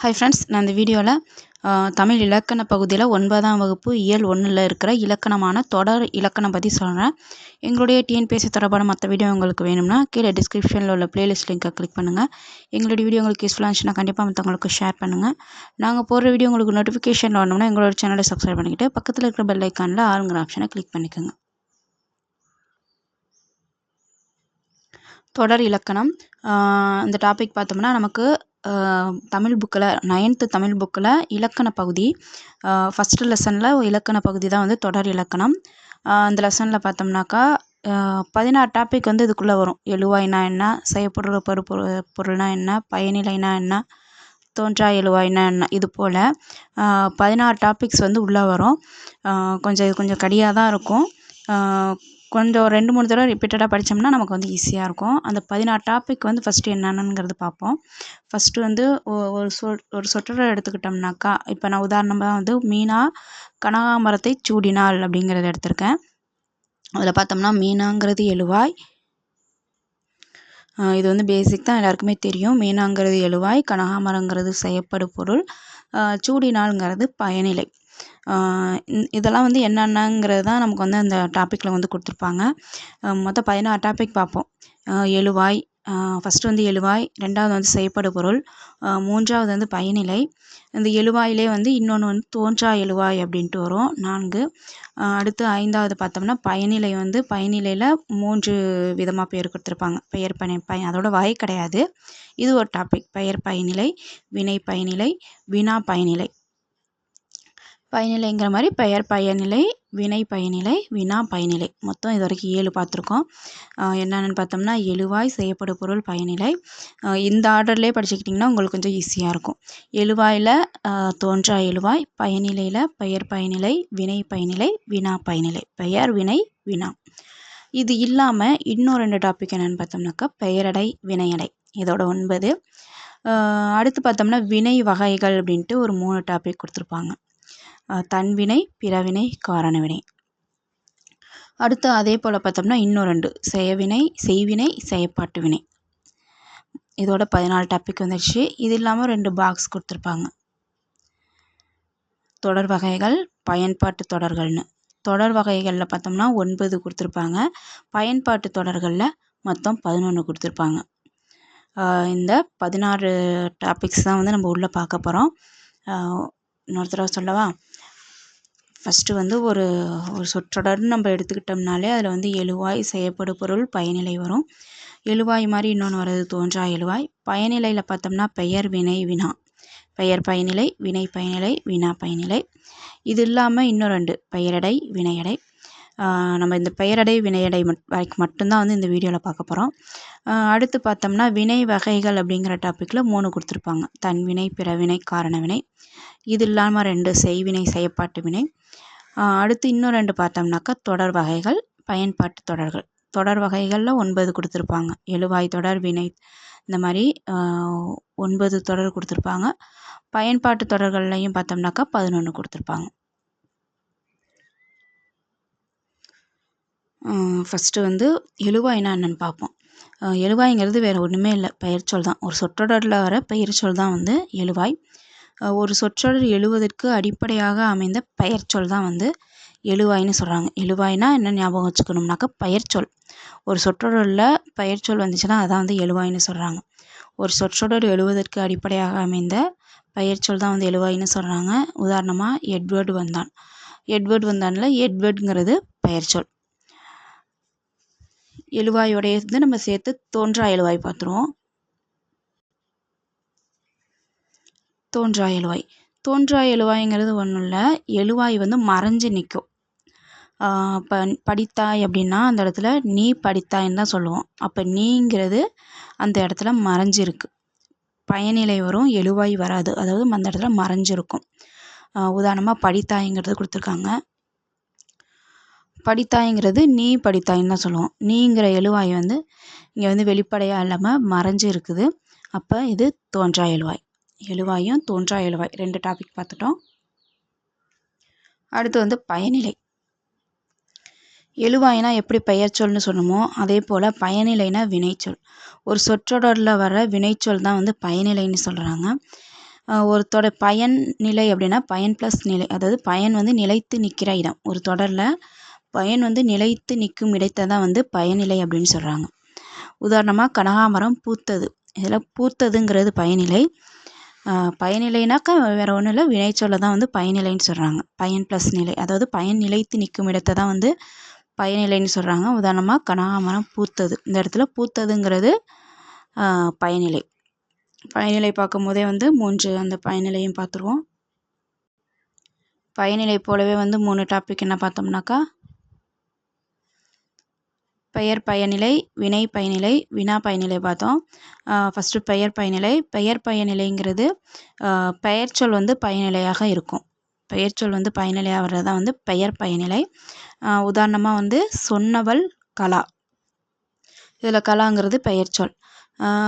Hi friends, நான் இந்த வீடியோவில் தமிழ் இலக்கண பகுதியில் 9ஆம் வகுப்பு இயல் 1ல் இருக்கிற இலக்கணமான தொடர் இலக்கணம் பற்றி சொல்கிறேன். எங்களுடைய டிஎன்பிஎஸ்சி தொடர்பான மற்ற வீடியோ உங்களுக்கு வேணும்னா கீழே டிஸ்கிரிப்ஷனில் உள்ள பிளேலிஸ்ட் லிங்கை கிளிக் பண்ணுங்கள். எங்களுடைய வீடியோ உங்களுக்கு யூஸ்ஃபுல்லாக இருந்துச்சுன்னா கண்டிப்பாக மற்றவங்களுக்கு ஷேர் பண்ணுங்கள். நாங்கள் போடுற வீடியோ உங்களுக்கு நோட்டிஃபிகேஷன் வரணும்னா எங்களோட சேனலை சப்ஸ்கிரைப் பண்ணிக்கிட்டு பக்கத்தில் இருக்கிற பெல் ஐக்கானில் ஆளுங்கிற ஆப்ஷனை கிளிக் பண்ணிக்கோங்க. தொடர் இலக்கணம் இந்த டாபிக் பார்த்தோம்னா நமக்கு தமிழ் புக்கில் 9th தமிழ் புக்கில் இலக்கண பகுதி ஃபஸ்ட்டு லெசனில் இலக்கண பகுதி தான் வந்து தொடர் இலக்கணம். அந்த லெசனில் பார்த்தோம்னாக்கா 16 டாபிக் வந்து இதுக்குள்ளே வரும். எழுவாய்னா என்ன, செய்யப்படுற பொருள்னா என்ன, பயனிலைனா என்ன, தோன்றா எழுவாய்னா என்ன, இது போல் 16 டாபிக்ஸ் வந்து உள்ளே வரும். கொஞ்சம் கடியாக தான் இருக்கும். கொஞ்சம் 2-3 தடவை ரிப்பீட்டடாக படித்தோம்னா நமக்கு வந்து ஈஸியாக இருக்கும். அந்த 16 டாபிக் வந்து ஃபஸ்ட்டு என்னென்னங்கிறது பார்ப்போம். ஃபஸ்ட்டு வந்து ஒரு சொற்றொடர் எடுத்துக்கிட்டோம்னாக்கா, இப்போ நான் உதாரணமாக வந்து மீனா கனகாமரத்தை சூடினாள் அப்படிங்கிறத எடுத்திருக்கேன். அதில் பார்த்தோம்னா மீனாங்கிறது எழுவாய். இது வந்து பேசிக் தான், எல்லாருக்குமே தெரியும். மீனாங்கிறது எழுவாய், கனகாமரங்கிறது செய்யப்படு பொருள், சூடினாள்ங்கிறது பயனிலை. இதெல்லாம் வந்து என்னென்னங்கிறது தான் நமக்கு வந்து அந்த டாப்பிக்கில் வந்து கொடுத்துருப்பாங்க. மொத்தம் 16 டாபிக் பார்ப்போம். எழுவாய், ஃபஸ்ட்டு வந்து எழுவாய், 2வது வந்து செய்யப்படு பொருள், 3வது வந்து பயனிலை. இந்த எழுவாயிலே வந்து இன்னொன்று வந்து தோன்றா எழுவாய் அப்படின்ட்டு வரும் 4. அடுத்து 5வது பார்த்தோம்னா பயனிலை. வந்து பயனிலையில் 3 விதமாக பேர் கொடுத்துருப்பாங்க. பெயர் அதோட வகை கிடையாது. இது ஒரு டாபிக். பெயர் பயனிலை, வினை பயனிலை, வினா பயனிலை. பயனிலைங்கிற மாதிரி பெயர் பயனிலை, வினை பயனிலை, வினா பயனிலை. மொத்தம் இது வரைக்கும் 7 பார்த்துருக்கோம். என்னென்னு பார்த்தோம்னா எழுவாய், செய்யப்படு பொருள், பயனிலை. இந்த ஆர்டர்லேயே படிச்சுக்கிட்டிங்கன்னா உங்களுக்கு கொஞ்சம் ஈஸியாக இருக்கும். எழுவாயில் தோன்றா எழுவாய், பயனிலையில் பெயர் பயனிலை, வினை பயனிலை, வினா பயனிலை. பெயர், வினை, வினா. இது இல்லாமல் இன்னும் 2 டாபிக் என்னென்னு பார்த்தோம்னாக்கா பெயரடை, வினையடை. இதோட 9. அடுத்து பார்த்தோம்னா வினை வகைகள் அப்படின்ட்டு ஒரு 3 டாபிக் கொடுத்துருப்பாங்க. தன்வினை, பிறவினை, காரணவினை. அடுத்து அதே போல் பார்த்தோம்னா இன்னும் 2 செய்யவினை, செய்வினை, செயற்பாட்டு வினை. இதோட 14 டாபிக் வந்துடுச்சு. இது இல்லாமல் 2 பாக்ஸ் கொடுத்துருப்பாங்க. தொடர் வகைகள், பயன்பாட்டு தொடர்கள்னு. தொடர் வகைகளில் பார்த்தோம்னா 9 கொடுத்துருப்பாங்க. பயன்பாட்டு தொடர்களில் மொத்தம் 11 கொடுத்துருப்பாங்க. இந்த 16 டாபிக்ஸ் தான் வந்து நம்ம உள்ளே பார்க்க போகிறோம். இன்னொரு தடவை சொல்லவா? ஃபஸ்ட்டு வந்து ஒரு சொற்றொடர்னு நம்ம எடுத்துக்கிட்டோம்னாலே அதில் வந்து எழுவாய், செய்யப்படு பொருள், பயனிலை வரும். எழுவாய் மாதிரி இன்னொன்று வர்றது தோன்றா எழுவாய். பயனிலையில் பார்த்தோம்னா பெயர், வினை, வினா. பெயர் பயனிலை, வினை பயனிலை, வினா பயனிலை. இது இல்லாமல் இன்னும் 2 பெயரடை, வினையடை. நம்ம இந்த பெயரடை, வினையடை வரைக்கும் மட்டும்தான் வந்து இந்த வீடியோவில் பார்க்க போகிறோம். அடுத்து பார்த்தோம்னா வினை வகைகள் அப்படிங்கிற டாப்பிக்கில் 3 கொடுத்துருப்பாங்க. தன்வினை, பிறவினை, காரணவினை. இது இல்லாமல் 2 செய்வினை, செயற்பாட்டு வினை. அடுத்து இன்னும் 2 பார்த்தோம்னாக்கா தொடர் வகைகள், பயன்பாட்டு தொடர்கள். தொடர் வகைகளில் 9 கொடுத்துருப்பாங்க. எழுவாய் தொடர், வினை, இந்த மாதிரி 9 தொடர் கொடுத்துருப்பாங்க. பயன்பாட்டு தொடர்கள்லையும் பார்த்தோம்னாக்கா 11 கொடுத்துருப்பாங்க. ஃபஸ்ட்டு வந்து எழுவாய்னா என்னென்னு பார்ப்போம். எழுவாய்ங்கிறது வேறு ஒன்றுமே இல்லை, பெயர்ச்சொல் தான். ஒரு சொற்றொடரில் வர பெயர்ச்சொல் தான் வந்து எழுவாய். ஒரு சொற்றொடர் எழுவதற்கு அடிப்படையாக அமைந்த பெயர்ச்சொல் தான் வந்து எழுவாய்னு சொல்கிறாங்க. எழுவாய்னா என்ன ஞாபகம் வச்சுக்கணும்னாக்கா பெயர்ச்சொல். ஒரு சொற்றொடரில் பெயர்ச்சொல் வந்துச்சுன்னா அதான் வந்து எழுவாய்னு சொல்கிறாங்க. ஒரு சொற்றொடர் எழுவதற்கு அடிப்படையாக அமைந்த பெயர்ச்சொல் தான் வந்து எழுவாய்னு சொல்கிறாங்க. உதாரணமாக எட்வர்டு வந்தான். எட்வர்டு வந்தான்ல, எட்வர்டுங்கிறது பெயர்ச்சொல். எழுவாயோடைய வந்து நம்ம சேர்த்து தோன்றா எழுவாய் பார்த்துருவோம். தோன்றா எழுவாய். தோன்றா எழுவாய்ங்கிறது ஒன்றும் இல்லை, எழுவாய் வந்து மறைஞ்சு நிற்கும். இப்போ படித்தாய் அப்படின்னா அந்த இடத்துல நீ படித்தாயின்னு தான் சொல்லுவோம். அப்போ நீங்கிறது அந்த இடத்துல மறைஞ்சிருக்கு. பயனிலை வரும், எழுவாய் வராது. அதாவது அந்த இடத்துல மறைஞ்சிருக்கும். உதாரணமாக படித்தாய்ங்கிறது கொடுத்துருக்காங்க. படித்தாய்ங்கிறது நீ படித்தாயின்னு தான் சொல்லுவோம். நீங்கிற எழுவாய் வந்து இங்கே வந்து வெளிப்படையாக இல்லாமல் மறைஞ்சு இருக்குது. அப்போ இது தோன்றா எழுவாய். எழுவாயும் தோன்றா எழுவாய் 2 டாபிக் பார்த்துட்டோம். அடுத்து வந்து பயனிலை. எழுவாய்னா எப்படி பெயர்ச்சொல்னு சொன்னோமோ அதே போல் பயனிலைனா வினைச்சொல். ஒரு சொற்றொடரில் வர வினைச்சொல் தான் வந்து பயனிலைன்னு சொல்கிறாங்க. ஒரு பயன் நிலை அப்படின்னா பயன் ப்ளஸ் நிலை, அதாவது பயன் வந்து நிலைத்து நிற்கிற இடம். ஒரு தொடரில் பயன் வந்து நிலைத்து நிற்கும் இடத்தை தான் வந்து பயனிலை அப்படின்னு சொல்கிறாங்க. உதாரணமாக கனகாமரம் பூத்தது, இதில் பூத்ததுங்கிறது பயனிலை. பயனிலைனாக்கா வேறு ஒன்றும் இல்லை, வினைச்சொல்லை தான் வந்து பயனிலைன்னு சொல்கிறாங்க. பயன் ப்ளஸ் நிலை, அதாவது பயன் நிலைத்து நிற்கும் இடத்தை தான் வந்து பயனிலைன்னு சொல்கிறாங்க. உதாரணமாக கனகாமரம் பூத்தது, இந்த இடத்துல பூத்ததுங்கிறது பயனிலை. பயனிலை பார்க்கும் போதே வந்து 3 அந்த பயனிலையும் பார்த்துருவோம். பயனிலை போலவே வந்து 3 டாபிக் என்ன பார்த்தோம்னாக்கா, பெயர் பயனிலை, வினை பயனிலை, வினா பயனிலை பார்த்தோம். ஃபஸ்ட்டு பெயர் பயனிலை. பெயர் பயனிலைங்கிறது பெயர்ச்சொல் வந்து பயனிலையாக இருக்கும். பெயர்ச்சொல் வந்து பயனிலையாக வர்றது தான் வந்து பெயர் பயனிலை. உதாரணமாக வந்து சொன்னவள் கலா, இதில் கலாங்கிறது பெயர்ச்சொல்.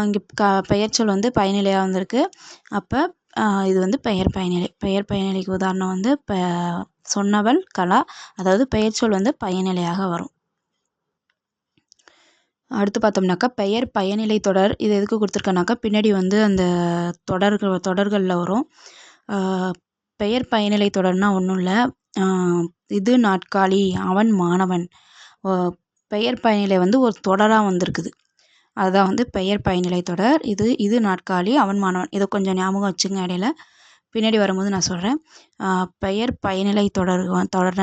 இங்கே பெயர்ச்சொல் வந்து பயனிலையாக வந்திருக்கு. அப்போ இது வந்து பெயர் பயனிலை. பெயர் பயனிலைக்கு உதாரணம் வந்து சொன்னவள் கலா, அதாவது பெயர்ச்சொல் வந்து பயனிலையாக வரும். அடுத்து பார்த்தோம்னாக்கா பெயர் பயனிலை தொடர். இது எதுக்கு கொடுத்துருக்கேனாக்கா, பின்னாடி வந்து அந்த தொடர்களில் வரும். பெயர் பயனிலை தொடர்னால் ஒன்றும் இல்லை, இது நாட்காலி, அவன் மாணவன். பெயர் பயனிலை வந்து ஒரு தொடராக வந்திருக்குது, அதுதான் வந்து பெயர் பயனிலை தொடர். இது நாட்காலி, அவன் மாணவன். இதை கொஞ்சம் ஞாபகம் வச்சுங்க, இடையில பின்னாடி வரும்போது நான் சொல்கிறேன். பெயர் பயனிலை தொடர்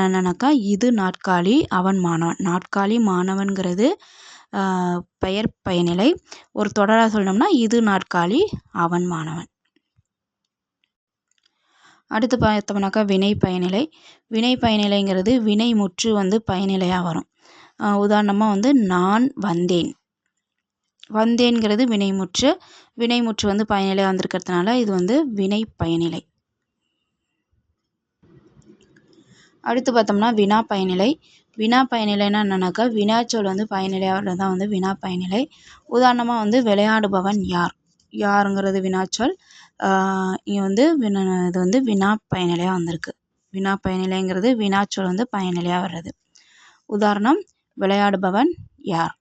என்னன்னாக்கா, இது நாட்காலி, அவன் மாணவன். நாட்காலி மாணவன்கிறது பெயர் பயனிலை. ஒரு தொடராக சொல்லணும்னா இது நாட்காலி, அவன் மாணவன். அடுத்து பார்த்தோம்னாக்கா வினை பயனிலை. வினை பயனிலைங்கிறது வினை முற்று வந்து பயனிலையாக வரும். உதாரணமாக வந்து நான் வந்தேன். வந்தேன்கிறது வினைமுற்று. வினைமுற்று வந்து பயனிலையாக வந்திருக்கிறதுனால இது வந்து வினை பயனிலை. அடுத்து பார்த்தோம்னா வினா பயனிலை. வினா பயனிலைன்னா என்னன்னாக்கா, வினாச்சொல் வந்து பயனிலையாக வர்றது தான் வந்து வினா பயனிலை. உதாரணமாக வந்து விளையாடுபவன் யார், யாருங்கிறது வினாச்சொல். இங்கே வந்து இது வந்து வினா பயனிலையாக வந்திருக்கு. வினா பயனிலைங்கிறது வினாச்சொல் வந்து பயனிலையாக வர்றது. உதாரணம் விளையாடுபவன் யார்.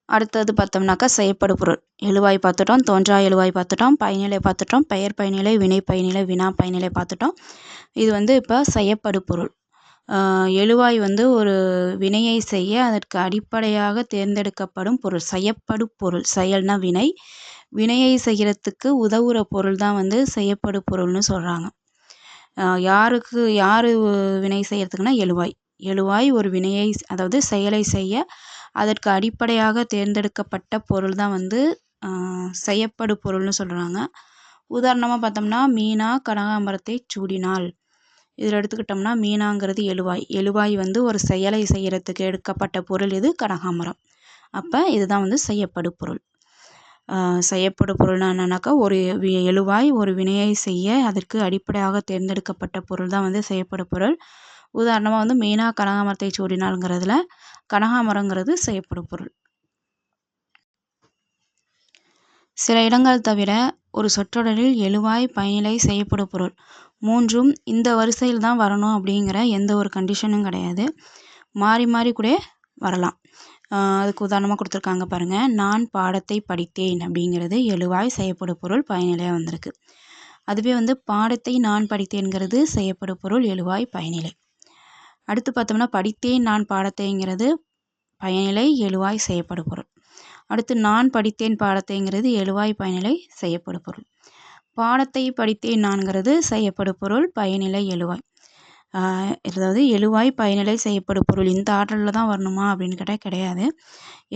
அடுத்தது பார்த்தோம்னாக்கா செய்யப்படு பொருள். எழுவாய் பார்த்துட்டோம், தோன்றா எழுவாய் பார்த்துட்டோம், பயனிலை பார்த்துட்டோம், பெயர் பயனிலை, வினை பயனிலை, வினா பயனிலை பார்த்துட்டோம். இது வந்து இப்போ செய்யப்படு பொருள். எழுவாய் வந்து ஒரு வினையை செய்ய அதற்கு அடிப்படையாக தேர்ந்தெடுக்கப்படும் பொருள். செய்யப்படு பொருள், செயல்னா வினை, வினையை செய்கிறதுக்கு உதவுற பொருள் தான் வந்து செய்யப்படு பொருள்னு சொல்கிறாங்க. யார் வினை செய்கிறதுக்குன்னா எழுவாய். எழுவாய் ஒரு வினையை, அதாவது செயலை செய்ய அதற்கு அடிப்படையாக தேர்ந்தெடுக்கப்பட்ட பொருள் தான் வந்து செய்யப்படு பொருள்னு சொல்கிறாங்க. உதாரணமாக பார்த்தோம்னா மீனா கனகாம்பரத்தை சூடினாள். இதில் எடுத்துக்கிட்டோம்னா மீனாங்கிறது எழுவாய். எழுவாய் வந்து ஒரு செயலை செய்கிறதுக்கு எடுக்கப்பட்ட பொருள் இது கனகாம்பரம். அப்போ இதுதான் வந்து செய்யப்படு பொருள். செய்யப்படு பொருள்னா என்னன்னாக்கா, ஒரு எழுவாய் ஒரு வினையை செய்ய அதற்கு அடிப்படையாக தேர்ந்தெடுக்கப்பட்ட பொருள் தான் வந்து செய்யப்படு பொருள். உதாரணமாக வந்து மீனா கனகாமரத்தை சூடினாள்ங்கிறதுல கனகாமரங்கிறது செய்யப்படு பொருள். சில இடங்கள் தவிர ஒரு சொற்றொடரில் எழுவாய் பயனிலை செய்யப்படு பொருள் மூன்றும் இந்த வரிசையில் தான் வரணும் அப்படிங்கிற எந்த ஒரு கண்டிஷனும் கிடையாது. மாறி மாறி கூட வரலாம். அதுக்கு உதாரணமாக கொடுத்துருக்காங்க பாருங்கள். நான் பாடத்தை படித்தேன் அப்படிங்கிறது எழுவாய் செய்யப்படு பொருள் பயனிலையாக வந்திருக்கு. அதுவே வந்து பாடத்தை நான் படித்தேங்கிறது செய்யப்படு பொருள் எழுவாய் பயனிலை. அடுத்து பார்த்தோம்னா படித்தேன் நான் பாடத்தைங்கிறது பயனிலை எழுவாய் செய்யப்படு பொருள். அடுத்து நான் படித்தேன் பாடத்தைங்கிறது எழுவாய் பயனிலை செய்யப்படு பொருள். பாடத்தை படித்தேன் நான்கிறது செய்யப்படு பொருள் பயனிலை எழுவாய். அதாவது எழுவாய் பயனிலை செய்யப்படு பொருள் இந்த ஆர்டரில் தான் வரணுமா அப்படின்னு கேட்டால் கிடையாது.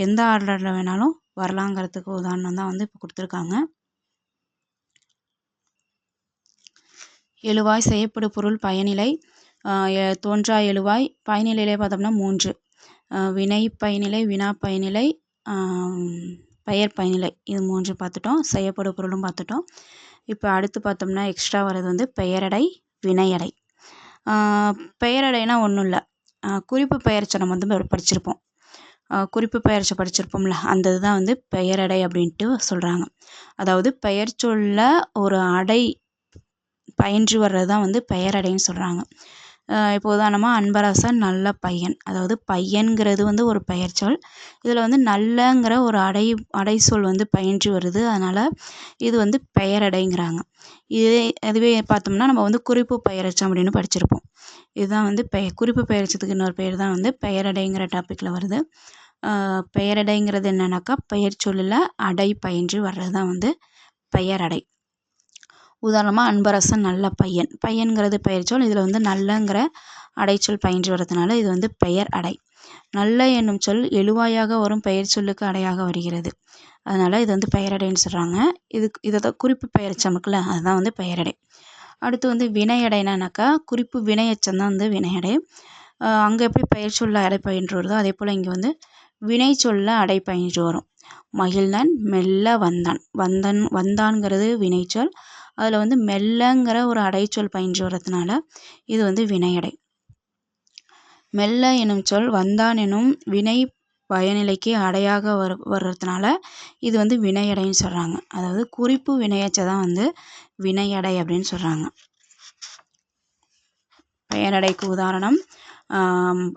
எந்த ஆர்டரில் வேணாலும் வரலாங்கிறதுக்கு உதாரணம் தான் வந்து இப்போ கொடுத்துருக்காங்க. எழுவாய் செய்யப்படு பொருள் பயனிலை, தோன்றா எழுவாய். பயனிலையிலே பார்த்தோம்னா 3: வினை பயனிலை, வினா பயனிலை, பெயர் பயனிலை. இது 3 பார்த்துட்டோம். செய்யப்படு பொருளும் பார்த்துட்டோம். இப்போ அடுத்து பார்த்தோம்னா எக்ஸ்ட்ரா வர்றது வந்து பெயரடை, வினையடை. பெயரடைனா ஒன்றும் இல்லை, குறிப்பு பெயர்ச்சை நம்ம வந்து படிச்சிருப்போம். குறிப்பு பெயர்ச்சை படிச்சிருப்போம்ல, அந்த இதுதான் வந்து பெயரடை அப்படின்ட்டு சொல்கிறாங்க. அதாவது பெயர் சொல்ல ஒரு அடை பயின்று வர்றது தான் வந்து பெயரடைன்னு சொல்கிறாங்க. இப்போ உதாரணமாக அன்பரசன் நல்ல பையன், அதாவது பையன்கிறது வந்து ஒரு பெயர்ச்சொல். இதில் வந்து நல்லங்கிற ஒரு அடைசொல் வந்து பயின்று வருது. அதனால் இது வந்து பெயரடைங்கிறாங்க. அதுவே பார்த்தோம்னா நம்ம வந்து குறிப்பு பெயரெச்சம் அப்படின்னு படிச்சிருப்போம். இதுதான் வந்து குறிப்பு பெயரெச்சத்துக்கு இன்னொரு பேர் தான் வந்து பெயரடைங்கிற டாப்பிக்கில் வருது. பெயரடைங்கிறது என்னன்னாக்கா பெயர் சொல்லில் அடை பயின்று வர்றது தான் வந்து பெயரடை. உதாரணமாக அன்பரசன் நல்ல பையன், பையன்கிறது பெயர்ச்சொல். இதில் வந்து நல்லங்கிற அடைச்சொல் பயின்று வர்றதுனால இது வந்து பெயர் அடை. நல்ல என்னும் சொல் எழுவாயாக வரும் பெயர் சொல்லுக்கு அடையாக வருகிறது. அதனால் இது வந்து பெயரடைன்னு சொல்கிறாங்க. இதை தான் குறிப்பு பெயரெச்சம் இருக்குல்ல, அதுதான் வந்து பெயரடை. அடுத்து வந்து வினையடைனாக்கா குறிப்பு வினையெச்சம் தான் வந்து வினையடை. அங்கே எப்படி பெயர் சொல்ல அடை பயின்று வருதோ அதே போல் இங்கே வந்து வினை சொல்ல அடை பயின்று வரும். மகிழ்ந்தான் மெல்ல வந்தான், வந்தான்ங்கிறது வினைச்சொல். அதில் வந்து மெல்லங்கிற ஒரு அடைச்சொல் பயின்று வர்றதுனால இது வந்து வினையடை. மெல்ல எனும் சொல் வந்தான் எனும் வினை பயனிலைக்கு அடையாக வர்றதுனால இது வந்து வினையடைன்னு சொல்கிறாங்க. அதாவது குறிப்பு வினையச்சை தான் வந்து வினையடை அப்படின்னு சொல்கிறாங்க. பெயரடைக்கு உதாரணம்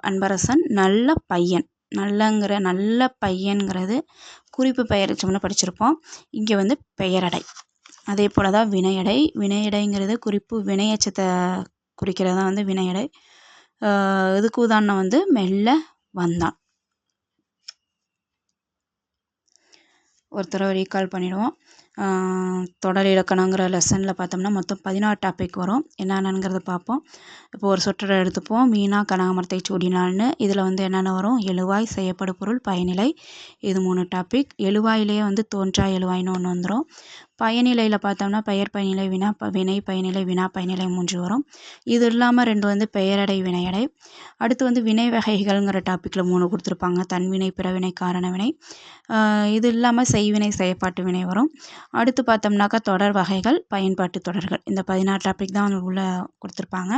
அன்பரசன் நல்ல பையன். நல்ல பையன்கிறது குறிப்பு பெயரெச்சம்னு படிச்சிருப்போம். இங்கே வந்து பெயரடை. அதே போல் தான் வினையடை. வினையடைங்கிறது குறிப்பு வினையச்சத்தை குறிக்கிறதா வந்து வினையடை. இதுக்கு உதாரணம் வந்து மெல்ல வந்தான். ஒரு தடவை ரீகால் பண்ணிடுவோம். தொடர் இலக்கணங்கிற லெசனில் பார்த்தோம்னா மொத்தம் 16 டாபிக் வரும். என்னென்னங்கிறத பார்ப்போம். இப்போ ஒரு சொற்றொடர் எடுத்துப்போம். மீனா கனகாமரத்தை சூடினாள்னு. இதில் வந்து என்னென்ன வரும்? எழுவாய், செய்யப்படு பொருள், பயனிலை, இது 3 டாபிக். எழுவாயிலேயே வந்து தோன்றா எழுவாய்னு ஒன்று வந்துடும். பயனிலையில் பார்த்தோம்னா பெயர் பயனிலை, வினை பயனிலை, வினா பயனிலை 3 வரும். இது இல்லாமல் 2 வந்து பெயரடை, வினையடை. அடுத்து வந்து வினை வகைகள்ங்கிற டாப்பிக்கில் 3 கொடுத்துருப்பாங்க. தன்வினை, பிறவினை, காரண வினை. இது இல்லாமல் செய்வினை, செயற்பாட்டு வினை வரும். அடுத்து பார்த்தோம்னாக்கா தொடர் வகைகள், பயன்பாட்டு தொடர்கள். இந்த 16 டாபிக் தான் உள்ள கொடுத்துருப்பாங்க.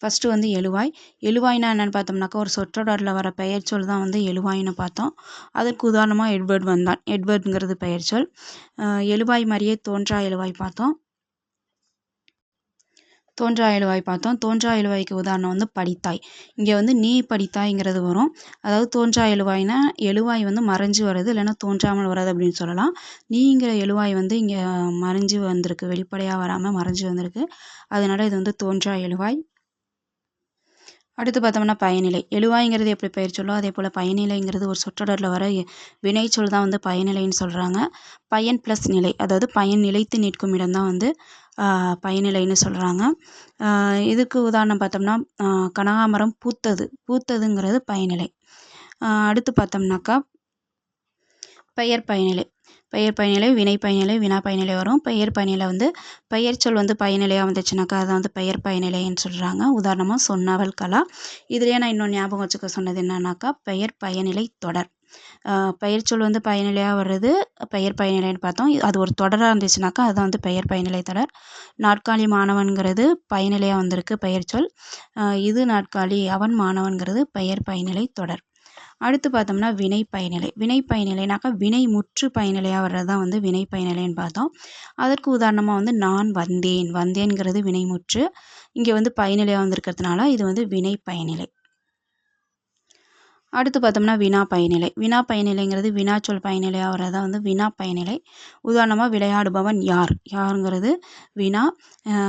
ஃபஸ்ட்டு வந்து எழுவாய். எழுவாய்னா என்னென்னு பார்த்தோம்னாக்கா ஒரு சொற்றொடரில் வர பெயர் சொல் தான் வந்து எழுவாய்னு பார்த்தோம். அதற்கு உதாரணமாக எட்வர்ட் வந்தான். எட்வர்டுங்கிறது பெயர் சொல். எழுவாய் மாதிரியே தோன்றா எழுவாய் பார்த்தோம். தோன்றா எழுவாய்க்கு உதாரணம் வந்து படித்தாய். இங்கே வந்து நீ படித்தாய்ங்கிறது வரும். அதாவது தோன்றா எழுவாய்னா எழுவாய் வந்து மறைஞ்சு வருது, இல்லைன்னா தோன்றாமல் வராது அப்படின்னு சொல்லலாம். நீங்கிற எழுவாய் வந்து இங்கே மறைஞ்சு வந்திருக்கு, வெளிப்படையாக வராமல் மறைஞ்சு வந்திருக்கு. அதனால் இது வந்து தோன்றா எழுவாய். அடுத்து பார்த்தோம்னா பயனிலை. எழுவாய்ங்கிறது எப்படி பெயர் சொல்லோ அதே போல் பயனிலைங்கிறது ஒரு சொற்றொடரில் வர வினைச்சொல் தான் வந்து பயனிலைன்னு சொல்கிறாங்க. பயன் ப்ளஸ் நிலை, அதாவது பயன் நிலைத்து நிற்கும் இடம் தான் வந்து பயனிலைன்னு சொல்கிறாங்க. இதுக்கு உதாரணம் பார்த்தோம்னா கனகாமரம் பூத்ததுங்கிறது பயனிலை. அடுத்து பார்த்தோம்னாக்கா பெயர் பயனிலை. வினை பயனிலை, வினா பயனிலை வரும். பெயர் பயனிலை வந்து பெயர் சொல் வந்து பயனிலையாக வந்துச்சுனாக்கா அதை வந்து பெயர் பயனிலைன்னு சொல்கிறாங்க. உதாரணமாக சொன்னவள் கலா. இதுலேயே நான் இன்னும் ஞாபகம் வச்சுக்க சொன்னது என்னன்னாக்கா பெயர் பயனிலை தொடர். பெயர் சொல் வந்து பயனிலையாக வர்றது பெயர் பயனிலைன்னு பார்த்தோம். அது ஒரு தொடராக இருந்துச்சுனாக்கா அதுதான் வந்து பெயர் பயனிலை தொடர். நாற்காலி மாணவன்கிறது பயனிலையாக வந்திருக்கு பெயர் சொல். இது நாற்காலி, அவன் மாணவன்கிறது பெயர் பயனிலை தொடர். அடுத்து பார்த்தோம்னா வினை பயனிலைனாக்கா வினை முற்று பயனிலையாக வர்றது தான் வந்து வினை பயனிலைன்னு பார்த்தோம். அதற்கு உதாரணமாக வந்து நான் வந்தேன்கிறது வினை முற்று. இங்கே வந்து பயனிலையாக வந்திருக்கிறதுனால இது வந்து வினை பயனிலை. அடுத்து பார்த்தோம்னா வினா பயனிலைங்கிறது வினாச்சொல் பயனிலையாக வர்றது தான் வந்து வினா பயனிலை. உதாரணமாக விளையாடுபவன் யாருங்கிறது வினா.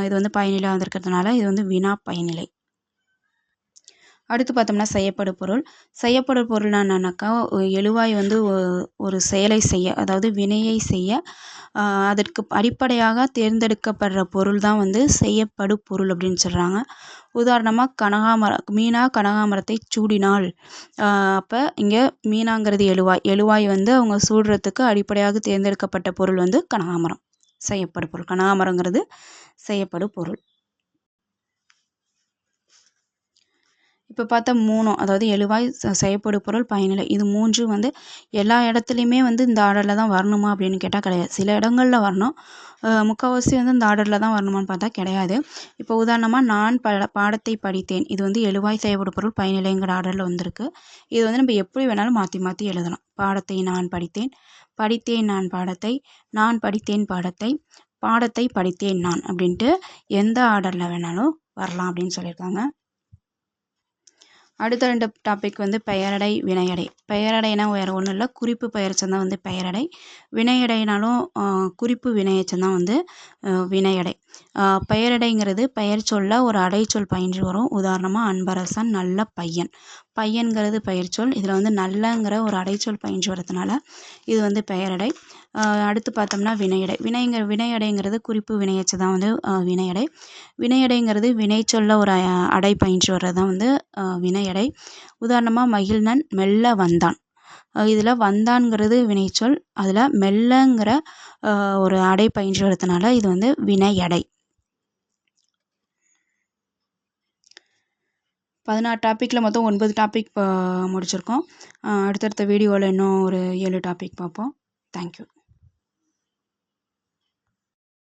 இது வந்து பயனிலையாக வந்திருக்கிறதுனால இது வந்து வினா பயனிலை. அடுத்து பார்த்தோம்னா செய்யப்படு பொருள்னா என்னன்னாக்கா எழுவாய் வந்து ஒரு செயலை செய்ய, அதாவது வினையை செய்ய அதற்கு அடிப்படையாக தேர்ந்தெடுக்கப்படுற பொருள் தான் வந்து செய்யப்படு பொருள் அப்படின்னு சொல்கிறாங்க. உதாரணமாக மீனா கனகாமரத்தை சூடினாள். அப்போ இங்கே மீனாங்கிறது எழுவாய் வந்து அவங்க சூடுறதுக்கு அடிப்படையாக தேர்ந்தெடுக்கப்பட்ட பொருள் வந்து கனகாமரம், செய்யப்படு பொருள். கனகாமரங்கிறது செய்யப்படு பொருள். இப்போ பார்த்தா 3, அதாவது எழுவாய், செய்யப்படு பொருள், பயனிலை, இது 3 வந்து எல்லா இடத்துலையுமே வந்து இந்த ஆர்டரில் தான் வரணுமா அப்படின்னு கேட்டால் கிடையாது. சில இடங்களில் வரணும், முக்கால்வாசி வந்து இந்த ஆர்டரில் தான் வரணுமான்னு பார்த்தா கிடையாது. இப்போ உதாரணமாக நான் பாடத்தை படித்தேன். இது வந்து எழுவாய், செய்யப்படு பொருள், பயனிலைங்கிற ஆர்டரில் வந்திருக்கு. இது வந்து நம்ம எப்படி வேணாலும் மாற்றி எழுதலாம். பாடத்தை நான் படித்தேன், படித்தேன் நான் பாடத்தை, நான் படித்தேன் பாடத்தை, பாடத்தை படித்தேன் நான் அப்படின்ட்டு எந்த ஆர்டரில் வேணாலும் வரலாம் அப்படின்னு சொல்லியிருக்காங்க. அடுத்த 2 டாபிக் வந்து பெயரடை வினையடை. பெயரடைனா வேறு ஒன்றும் இல்லை, குறிப்பு பெயரெச்சம் தான் வந்து பெயரடை. வினையடைனாலும் குறிப்பு வினையெச்சம் தான் வந்து வினையடை. பெயரடைங்கிறது பெயர் சொல்ல ஒரு அடைச்சொல் பயின்று வரும். உதாரணமாக அன்பரசன், நல்ல பையன். பையன்கிறது பெயர் சொல், இதில் வந்து நல்லங்கிற ஒரு அடைச்சொல் பயின்று வரதுனால இது வந்து பெயரடை. அடுத்து பார்த்தோம்னா வினையடை. வினையடைங்கிறது குறிப்பு வினையெச்சம் தான் வந்து வினையடை. வினையடைங்கிறது வினைச்சொல்ல ஒரு அடை பயின்று வர்றது தான் வந்து வினையடை. உதாரணமாக மகிழ்நன் மெல்ல வந்தான். இதில் வந்தான்ங்கிறது வினைச்சொல், அதில் மெல்லங்கிற ஒரு அடை பயின்று வரதுனால இது வந்து வினையடை. 16 டாப்பிக்கில் மொத்தம் 9 டாபிக் முடிச்சிருக்கோம். அடுத்தடுத்த வீடியோவில் இன்னும் ஒரு 7 டாபிக் பார்ப்போம். தேங்க்யூ.